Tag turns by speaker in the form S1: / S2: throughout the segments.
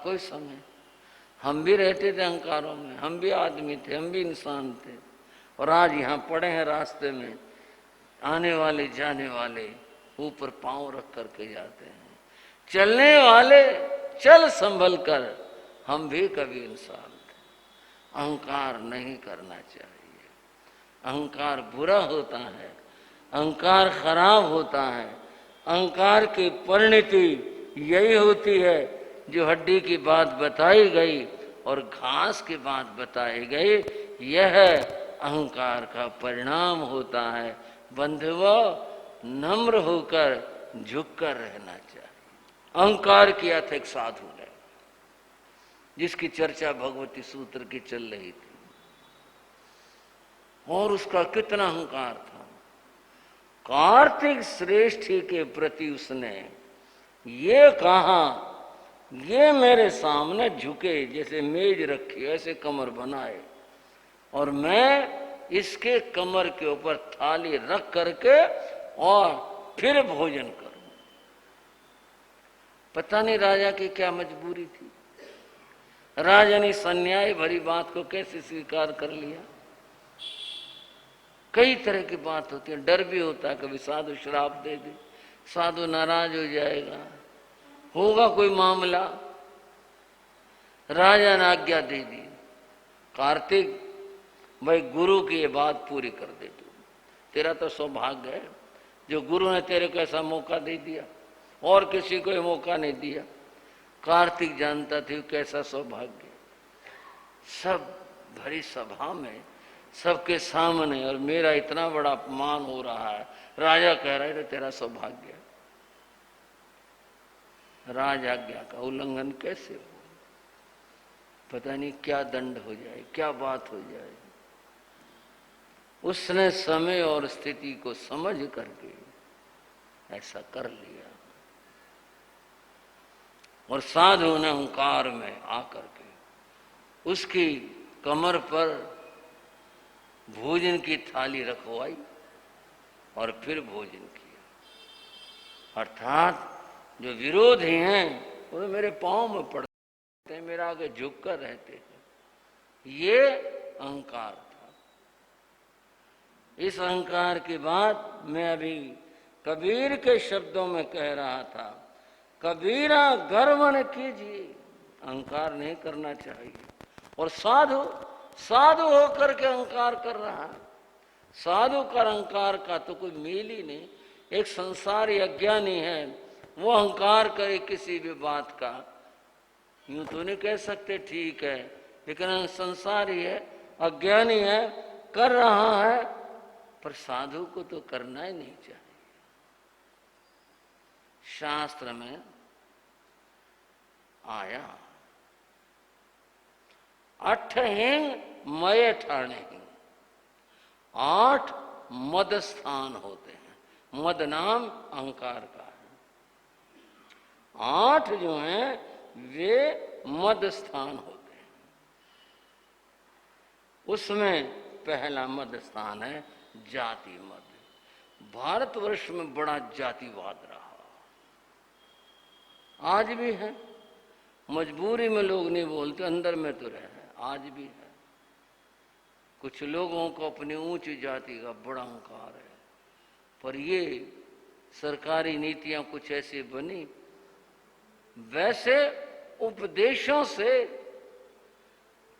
S1: कोई समय हम भी रहते थे अहंकारों में, हम भी आदमी थे, हम भी इंसान थे, और आज यहाँ पड़े हैं रास्ते में, आने वाले जाने वाले ऊपर पांव रख करके जाते हैं। चलने वाले चल संभल कर, हम भी कभी इंसान थे। अहंकार नहीं करना चाहिए। अहंकार बुरा होता है, अहंकार खराब होता है। अहंकार की परिणति यही होती है जो हड्डी की बात बताई गई और घास की बात बताई गई, यह अहंकार का परिणाम होता है। बंधुओं, नम्र होकर झुककर रहना चाहिए। अहंकार किया था एक साधु ने, जिसकी चर्चा भगवती सूत्र की चल रही थी, और उसका कितना अहंकार था। कार्तिक श्रेष्ठी के प्रति उसने ये कहा, ये मेरे सामने झुके, जैसे मेज रखी ऐसे कमर बनाए, और मैं इसके कमर के ऊपर थाली रख करके और फिर भोजन करूं। पता नहीं राजा की क्या मजबूरी थी, राजा ने अन्याय भरी बात को कैसे स्वीकार कर लिया। कई तरह की बात होती है, डर भी होता है, कभी साधु श्राप दे दे, साधु नाराज हो जाएगा, होगा कोई मामला। राजा ने आज्ञा दे दी, कार्तिक भाई गुरु की ये बात पूरी कर दे तू, तेरा तो सौभाग्य है जो गुरु ने तेरे को ऐसा मौका दे दिया, और किसी को ये मौका नहीं दिया। कार्तिक जानता था कैसा सौभाग्य। सब भरी सभा में सबके सामने, और मेरा इतना बड़ा अपमान हो रहा है, राजा कह रहा है तेरा सौभाग्य। राज आज्ञा का उल्लंघन कैसे हो, पता नहीं क्या दंड हो जाए, क्या बात हो जाए। उसने समय और स्थिति को समझ करके ऐसा कर लिया, और साधु ने अहंकार में आकर के उसकी कमर पर भोजन की थाली रखवाई और फिर भोजन किया। अर्थात जो विरोधी हैं वो मेरे पांव में पड़ते हैं, मेरा आगे झुक कर रहते हैं। ये अहंकार था। इस अहंकार की बात मैं अभी कबीर के शब्दों में कह रहा था, कबीरा गर्व न कीजिए, अहंकार नहीं करना चाहिए। और साधु साधु होकर के अहंकार कर रहा है। साधु का अहंकार का तो कोई मेल ही नहीं। एक संसारी अज्ञानी है, वो अहंकार करे किसी भी बात का, यूं तो नहीं कह सकते ठीक है, लेकिन संसारी है, अज्ञानी है, कर रहा है, पर साधु को तो करना ही नहीं चाहिए। शास्त्र में आया, अठहिंग मय ठाणे, 8 मद स्थान होते हैं। मद नाम अहंकार का है। 8 जो हैं वे मद स्थान होते हैं। उसमें पहला मद स्थान है जाति मद। भारतवर्ष में बड़ा जातिवाद रहा, आज भी है। मजबूरी में लोग नहीं बोलते, अंदर में तो रहे, आज भी है। कुछ लोगों को अपनी ऊंची जाति का बड़ा अहंकार है, पर ये सरकारी नीतियां कुछ ऐसी बनी, वैसे उपदेशों से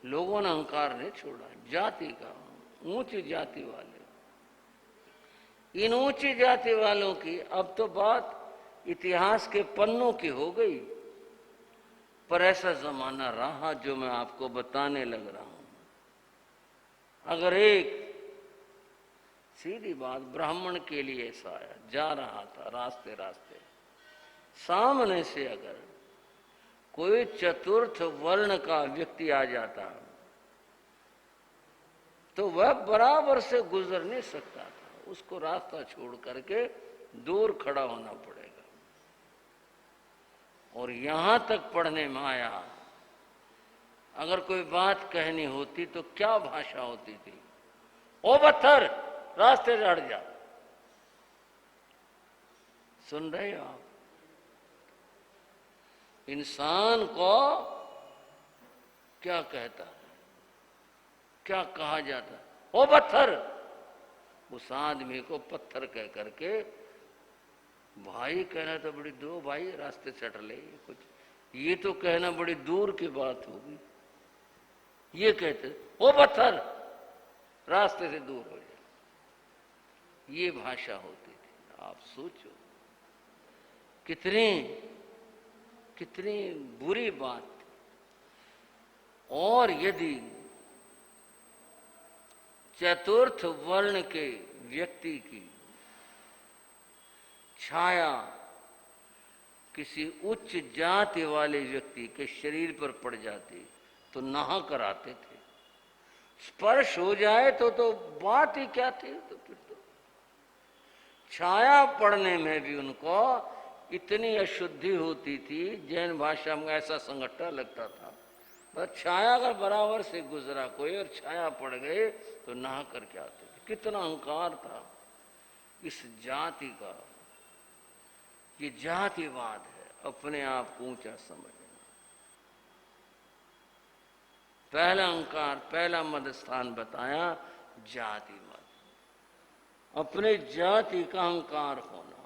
S1: लोगों ने अहंकार नहीं छोड़ा। जाति का, ऊंची जाति वाले, इन ऊंची जाति वालों की अब तो बात इतिहास के पन्नों की हो गई, पर ऐसा जमाना रहा जो मैं आपको बताने लग रहा हूं। अगर एक सीधी बात, ब्राह्मण के लिए ऐसा आया, जा रहा था रास्ते रास्ते, सामने से अगर कोई चतुर्थ वर्ण का व्यक्ति आ जाता तो वह बराबर से गुजर नहीं सकता था, उसको रास्ता छोड़ करके दूर खड़ा होना पड़ेगा। और यहां तक पढ़ने में आया, अगर कोई बात कहनी होती तो क्या भाषा होती थी? ओ पत्थर, रास्ते से हट जा। सुन रहे हो आप? इंसान को क्या कहता है, क्या कहा जाता है? ओ पत्थर! उस आदमी को पत्थर कह करके भाई कहना तो बड़ी दो भाई रास्ते चढ़ ले, कुछ ये तो कहना बड़ी दूर की बात होगी। ये कहते ओ पत्थर, रास्ते से दूर हो जाए, ये भाषा होती थी। आप सोचो कितनी कितनी बुरी बात थी। और यदि चतुर्थ वर्ण के व्यक्ति की छाया किसी उच्च जाति वाले व्यक्ति के शरीर पर पड़ जाती तो नहा कर आते थे। स्पर्श हो जाए तो बात ही क्या थी। तो फिर तो छाया पड़ने में भी उनको इतनी अशुद्धि होती थी। जैन भाषा में ऐसा संगठन लगता था, बस छाया अगर बराबर से गुजरा कोई और छाया पड़ गए तो नहा करके आते थे। कितना अहंकार था इस जाति का। ये जातिवाद है, अपने आप को ऊंचा समझना। पहला अहंकार, पहला मद स्थान बताया जाति मद, अपने जाति का अहंकार होना।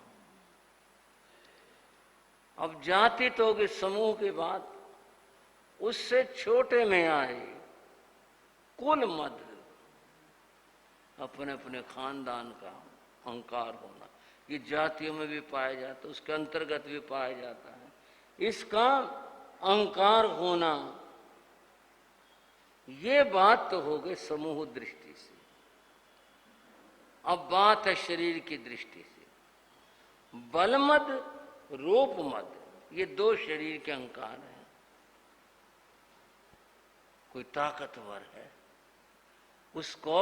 S1: अब जाति तो होगी समूह की बात, उससे छोटे में आए कुल मद, अपने अपने खानदान का अहंकार होना। ये जातियों में भी पाया जाता है, उसके अंतर्गत भी पाया जाता है। इसका अहंकार होना, ये बात तो हो गई समूह दृष्टि से। अब बात है शरीर की दृष्टि से। बलमद, रूपमद, ये दो शरीर के अहंकार हैं। कोई ताकतवर है, उसको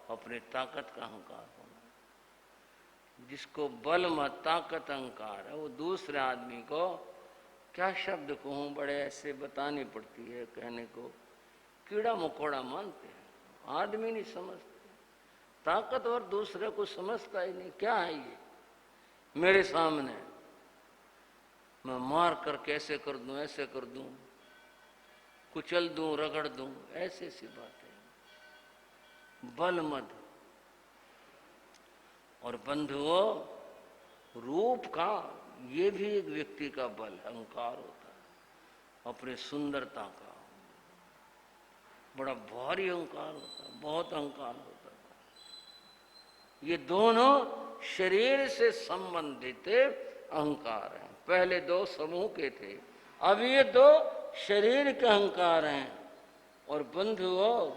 S1: अपने ताकत का अहंकार होना। जिसको बल मत ताकत अहंकार है, वो दूसरे आदमी को क्या शब्द कहूं, बड़े ऐसे बतानी पड़ती है कहने को, कीड़ा मकोड़ा मानते हैं। आदमी नहीं समझते, ताकतवर दूसरे को समझता ही नहीं। क्या है ये मेरे सामने, मैं मार कर कैसे कर दूं, ऐसे कर दूं, कुचल दूं, रगड़ दूं, ऐसी सी बात है। बल मद। और बंधुओं, रूप का ये भी एक व्यक्ति का बल, अहंकार होता है। अपने सुंदरता का बड़ा भारी अहंकार होता है, बहुत अहंकार होता है। ये दोनों शरीर से संबंधित अहंकार हैं। पहले दो समूह के थे, अब ये दो शरीर के अहंकार हैं। और बंधुओं,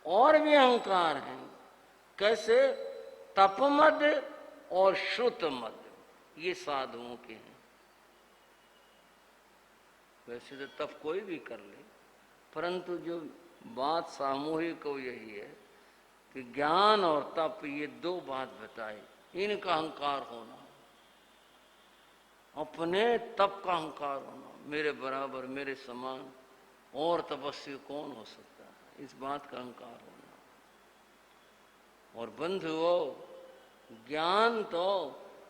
S1: और भी अहंकार हैं। कैसे? तपमद और श्रुतमद, ये साधुओं के हैं। वैसे तो तप कोई भी कर ले, परंतु जो बात सामूहिक हो यही है कि ज्ञान और तप, ये दो बात बताई, इनका अहंकार होना, अपने तप का अहंकार होना। मेरे बराबर, मेरे समान और तपस्वी कौन हो सकता है, इस बात का अहंकार होना। और बंधुओं, ज्ञान तो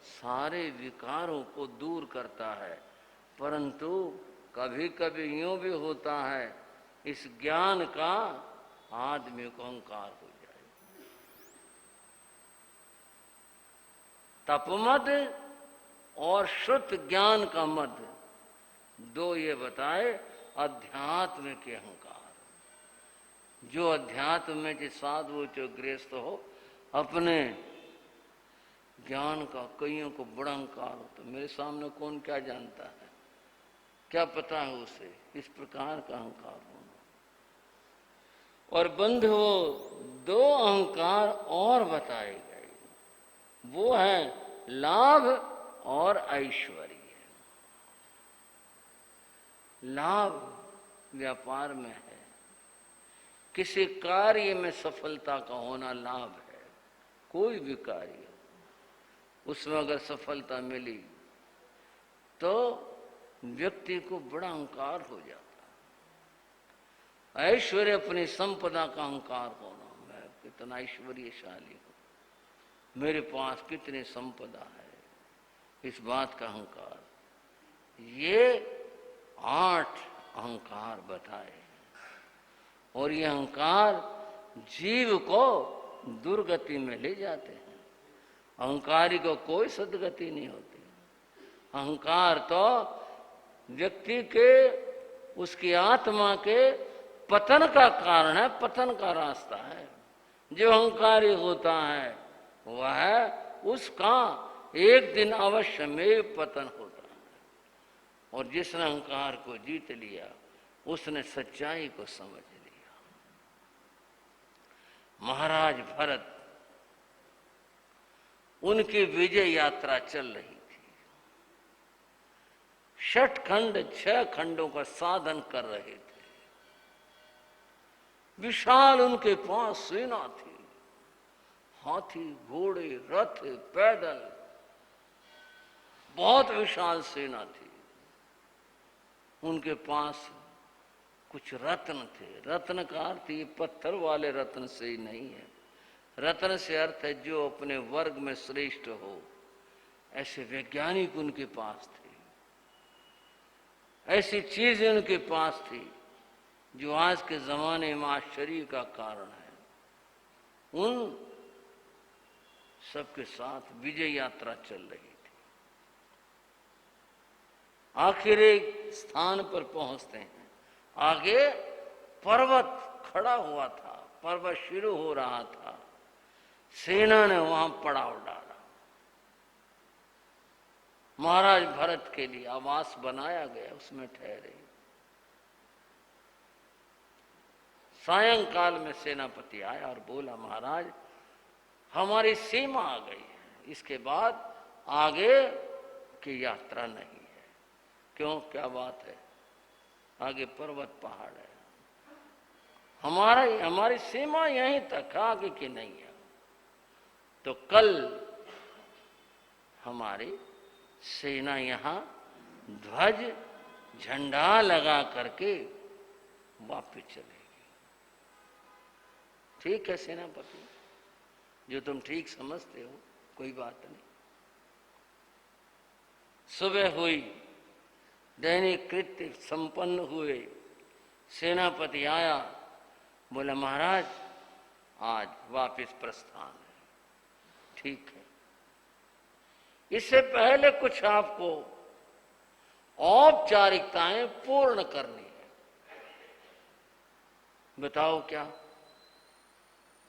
S1: सारे विकारों को दूर करता है, परंतु कभी कभी यूं भी होता है इस ज्ञान का आदमी को अहंकार हो जाए। तपमद और श्रुत ज्ञान का मद, दो ये बताए अध्यात्म के अहंकार। जो अध्यात्म में जो साधु जो गृहस्थ हो, अपने ज्ञान का कईयों को बड़ा अहंकार होता। मेरे सामने कौन क्या जानता है, क्या पता है उसे, इस प्रकार का अहंकार होना। और बंधुओं, दो अहंकार और बताए गए, वो है लाभ और ऐश्वर्य। लाभ व्यापार में है, किसी कार्य में सफलता का होना लाभ है। कोई भी कार्य, उसमें अगर सफलता मिली तो व्यक्ति को बड़ा अहंकार हो जाता है। ऐश्वर्य, अपनी संपदा का अहंकार होना, मैं कितना ऐश्वर्यशाली हूं, मेरे पास कितनी संपदा है, इस बात का अहंकार। ये 8 अहंकार बताए। और ये अहंकार जीव को दुर्गति में ले जाते हैं। अहंकारी को कोई सद्गति नहीं होती। अहंकार तो व्यक्ति के, उसकी आत्मा के पतन का कारण है, पतन का रास्ता है। जो अहंकारी होता है वह, उसका एक दिन अवश्य में पतन होता है। और जिसने अहंकार को जीत लिया उसने सच्चाई को समझ लिया। महाराज भरत, उनकी विजय यात्रा चल रही थी। 6 खंड, 6 खंडों का साधन कर रहे थे। विशाल उनके पास सेना थी, हाथी, घोड़े, रथ, पैदल, बहुत विशाल सेना थी। उनके पास कुछ रत्न थे। रत्न का अर्थ ये पत्थर वाले रत्न से ही नहीं है। रत्न से अर्थ है जो अपने वर्ग में श्रेष्ठ हो। ऐसे वैज्ञानिक उनके पास थे, ऐसी चीजें उनके पास थी जो आज के जमाने में आश्चर्य का कारण है। उन सबके साथ विजय यात्रा चल रही थी। आखिर एक स्थान पर पहुंचते हैं। आगे पर्वत खड़ा हुआ था, पर्वत शुरू हो रहा था। सेना ने वहां पड़ाव डाला। महाराज भरत के लिए आवास बनाया गया, उसमें ठहरे। सायंकाल में सेनापति आया और बोला, महाराज हमारी सीमा आ गई है, इसके बाद आगे की यात्रा नहीं है। क्यों, क्या बात है? आगे पर्वत पहाड़ है, हमारी सीमा यहीं तक, आगे की नहीं है। तो कल हमारी सेना यहां ध्वज झंडा लगा करके वापस चलेगी। ठीक है सेनापति, जो तुम ठीक समझते हो, कोई बात नहीं। सुबह हुई, दैनिक कृत्य संपन्न हुए। सेनापति आया, बोला महाराज आज वापस प्रस्थान है। ठीक है, इससे पहले कुछ आपको औपचारिकताएं पूर्ण करनी है। बताओ क्या?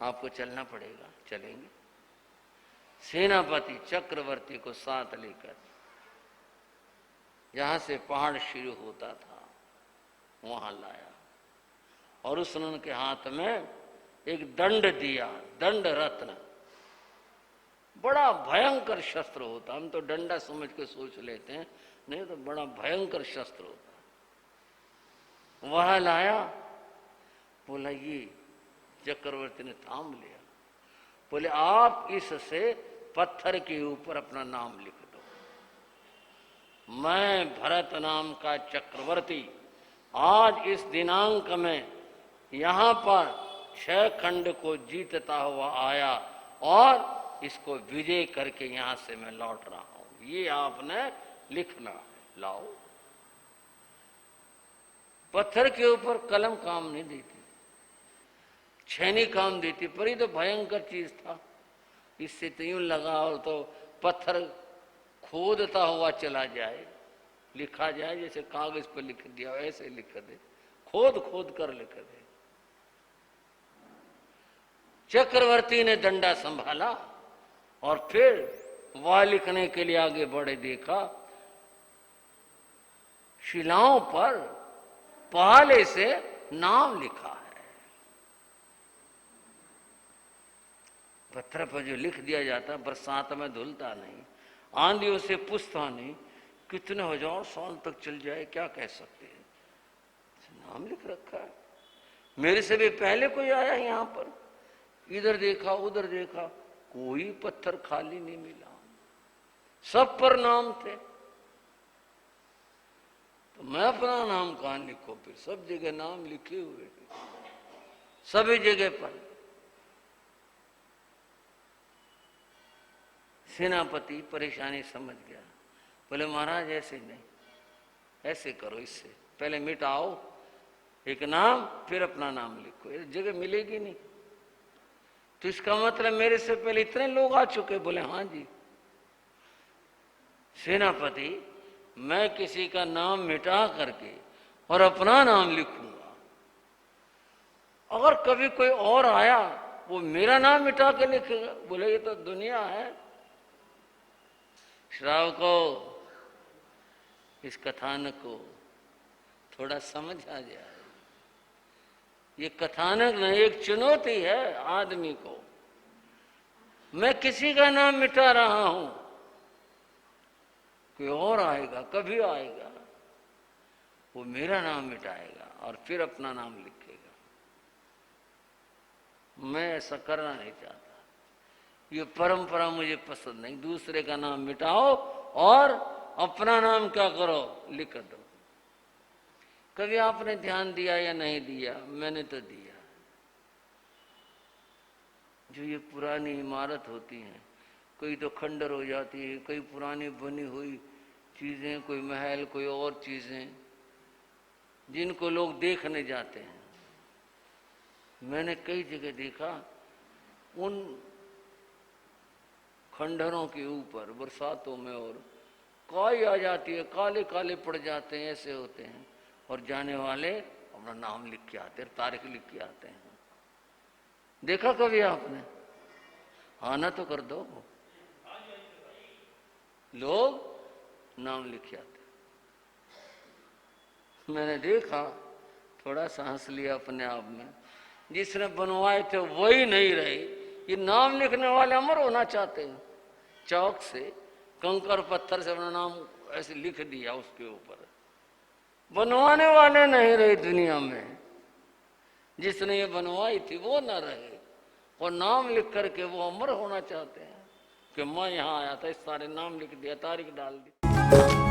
S1: आपको चलना पड़ेगा। चलेंगे। सेनापति चक्रवर्ती को साथ लेकर जहां से पहाड़ शुरू होता था वहां लाया, और उसने उनके हाथ में एक दंड दिया, दंड रत्न। बड़ा भयंकर शस्त्र होता, हम तो डंडा समझ के सोच लेते हैं, नहीं तो बड़ा भयंकर शस्त्र होता। वह लाया, बोला ये। चक्रवर्ती ने थाम लिया, बोले आप इससे पत्थर के ऊपर अपना नाम लिख दो। मैं भरत नाम का चक्रवर्ती आज इस दिनांक में यहां पर 6 खंड को जीतता हुआ आया और इसको विजय करके यहां से मैं लौट रहा हूं। ये आपने लिखना है, लाओ। पत्थर के ऊपर कलम काम नहीं देती, छेनी काम देती, पर ये तो भयंकर चीज था। इससे तो यूं लगाओ तो पत्थर खोदता हुआ चला जाए, लिखा जाए जैसे कागज पर लिख दिया ऐसे लिख दे, खोद खोद कर लिख दे। चक्रवर्ती ने डंडा संभाला और फिर वह लिखने के लिए आगे बढ़े। देखा शिलाओं पर पहाले से नाम लिखा है। पत्थर पर जो लिख दिया जाता बरसात में धुलता नहीं, आंधियों से पुछता नहीं, कितने हजार साल तक चल जाए क्या कह सकते हैं। नाम लिख रखा है। मेरे से भी पहले कोई आया यहां पर, इधर देखा उधर देखा, कोई पत्थर खाली नहीं मिला, सब पर नाम थे। तो मैं अपना नाम कहां लिखूं? फिर सब जगह नाम लिखे हुए हैं, सभी जगह पर। सेनापति परेशानी समझ गया, बोले महाराज ऐसे नहीं, ऐसे करो, इससे पहले मिटाओ एक नाम, फिर अपना नाम लिखो। ये जगह मिलेगी नहीं। तो इसका मतलब मेरे से पहले इतने लोग आ चुके। बोले हाँ जी सेनापति, मैं किसी का नाम मिटा करके और अपना नाम लिखूंगा। अगर कभी कोई और आया वो मेरा नाम मिटा के लिखेगा। बोले ये तो दुनिया है। श्रावको, इस कथानक को थोड़ा समझ आ जाए। ये कथानक नहीं, एक चुनौती है आदमी को। मैं किसी का नाम मिटा रहा हूं, कोई और आएगा, कभी आएगा, वो मेरा नाम मिटाएगा और फिर अपना नाम लिखेगा। मैं ऐसा करना नहीं चाहता। ये परंपरा मुझे पसंद नहीं। दूसरे का नाम मिटाओ और अपना नाम क्या करो, लिख दो। कभी आपने ध्यान दिया या नहीं दिया? मैंने तो दिया। जो ये पुरानी इमारत होती हैं, कोई तो खंडर हो जाती है, कोई पुरानी बनी हुई चीजें, कोई महल, कोई और चीजें जिनको लोग देखने जाते हैं। मैंने कई जगह देखा उन खंडरों के ऊपर बरसातों में और काई आ जाती है, काले काले पड़ जाते हैं, ऐसे होते हैं। और जाने वाले अपना नाम लिख के आते हैं, तारीख लिख के आते हैं। देखा कभी आपने? आना तो कर दो। लोग नाम लिख के आते। मैंने देखा, थोड़ा सा हंस लिया अपने आप में। जिसने बनवाए थे वही नहीं रहे। ये नाम लिखने वाले अमर होना चाहते हैं। चौक से कंकर पत्थर से अपना नाम ऐसे लिख दिया उसके ऊपर। बनवाने वाले नहीं रहे दुनिया में। जिसने ये बनवाई थी वो ना रहे, और नाम लिख करके वो अमर होना चाहते हैं कि मैं यहाँ आया था, इस सारे नाम लिख दिया, तारीख डाल दी।